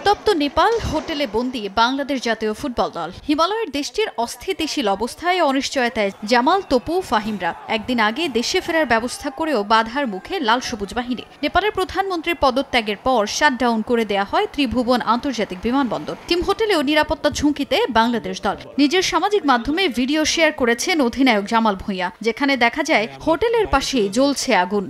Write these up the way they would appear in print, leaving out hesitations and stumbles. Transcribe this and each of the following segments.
উত্তপ্ত নেপাল, হোটেলে বন্দী বাংলাদেশ জাতীয় ফুটবল দল। হিমালয়ের দেশটির অস্থিতিশীল অবস্থায় অনিশ্চয়তায় জামাল, তপু, ফাহিমরা একদিন আগে দেশে ফেরার ব্যবস্থা করেও বাধার মুখে লাল সবুজ বাহিনী। নেপালের প্রধানমন্ত্রীর পদত্যাগের পর শাটডাউন করে দেয়া হয় ত্রিভুবন আন্তর্জাতিক বিমানবন্দর। টিম হোটেলেও নিরাপত্তা ঝুঁকিতে বাংলাদেশ দল। নিজের সামাজিক মাধ্যমে ভিডিও শেয়ার করেছেন অধিনায়ক জামাল ভূঁইয়া, যেখানে দেখা যায় হোটেলের পাশেই জ্বলছে আগুন।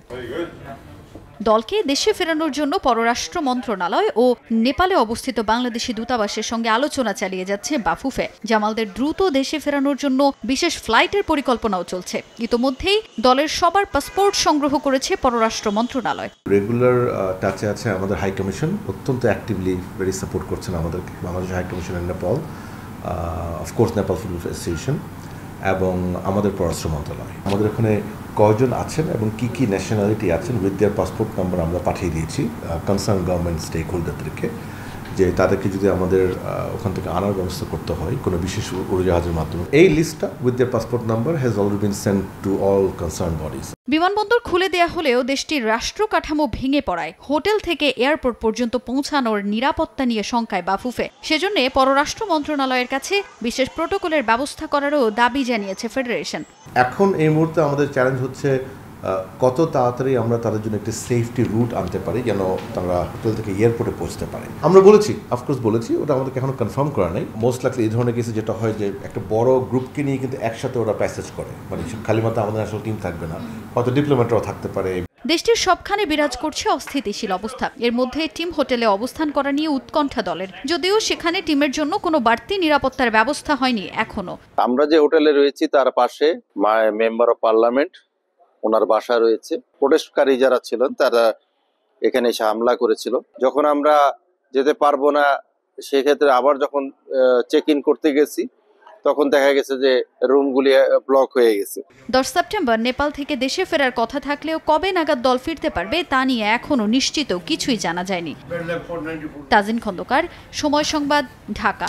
দলকে দেশে ফেরানোর জন্য পররাষ্ট্র মন্ত্রণালয় ও নেপালে অবস্থিত বাংলাদেশি দূতাবাসের সঙ্গে আলোচনা চালিয়ে যাচ্ছে বাফুফে। জামালদের দ্রুত দেশে ফেরানোর জন্য বিশেষ ফ্লাইটের পরিকল্পনাও চলছে। ইতোমধ্যেই দলের সবার পাসপোর্ট সংগ্রহ করেছে পররাষ্ট্র মন্ত্রণালয়। রেগুলার টাচে আছে আমাদের হাই কমিশন, অত্যন্ত অ্যাক্টিভলি ভেরি সাপোর্ট করছেন আমাদেরকে। Bangladesh high commission in Nepal, of course Nepal football association এবং আমাদের পররাষ্ট্র মন্ত্রণালয়। আমাদের ওখানে কয়জন আছেন এবং কি কি ন্যাশনালিটি আছেন উইথ দেয়ার পাসপোর্ট নাম্বার আমরা পাঠিয়ে দিয়েছি কনসার্ন গভর্নমেন্ট স্টেক হোল্ডারদেরকে, যে তাদেরকে যদি আমাদের ওখান থেকে আনার ব্যবস্থা করতে হয় কোনো বিশেষ উড়োজাহাজের মাধ্যমে। এই লিস্টটা with their passport number has already been sent to all concern bodies. বিমানবন্দর খুলে দেয়া হলেও দেশটির রাষ্ট্র কাঠামো ভেঙে পড়ায় হোটেল থেকে এয়ারপোর্ট পর্যন্ত পৌঁছানোর নিরাপত্তা নিয়ে শঙ্কায় বাফুফে। সেজন্য পররাষ্ট্র মন্ত্রণালয়ের কাছে বিশেষ প্রোটোকলের ব্যবস্থা করারও দাবি জানিয়েছে ফেডারেশন। এখন এই মুহূর্তে আমাদের চ্যালেঞ্জ হচ্ছে কত তাড়াতাড়ি আমরা তাদের জন্য একটি সেফটি রুট আনতে পারি, যেন তারা হোটেল থেকে এয়ারপোর্টে পৌঁছতে পারে। আমরা বলেছি, অফকোর্স বলেছি, ওটা আমাদেরকে এখনো কনফার্ম করা নেই। মোস্ট লাইকলি এই ধরনের কেসে যেটা হয় যে একটা বড় গ্রুপকে নিয়ে কিন্তু একসাথে ওরা প্যাসেজ করে, মানে খালি মাত্র আমাদের আসলে টিম থাকবে না, হয়তো ডিপ্লোম্যাটরাও থাকতে পারে। দেশটির সবখানে বিরাজ করছে অস্থিতিশীল অবস্থা। এর মধ্যে টিম হোটেলে অবস্থান করা নিয়ে উৎকণ্ঠা দলের, যদিও সেখানে টিমের জন্য কোনো বাড়তি নিরাপত্তার ব্যবস্থা হয়নি এখনো। আমরা যে হোটেলে রয়েছি তার পাশে মেম্বার অফ পার্লামেন্ট, ওনার বাসা রয়েছে। প্রোটেস্টকারী যারা ছিলেন তারা এখানে এসে হামলা করেছিল। যখন আমরা যেতে পারবো না, সেক্ষেত্রে আবার যখন চেক ইন করতে গেছি তখন দেখা গেছে যে রুমগুলি ব্লক হয়ে গেছে। 10 সেপ্টেম্বর নেপাল থেকে দেশে ফেরার কথা থাকলেও কবে নাগাদ দল ফিরতে পারবে তা নিয়ে এখনো নিশ্চিত কিছুই জানা যায়নি। তাজিন খন্দকার, সময় সংবাদ, ঢাকা।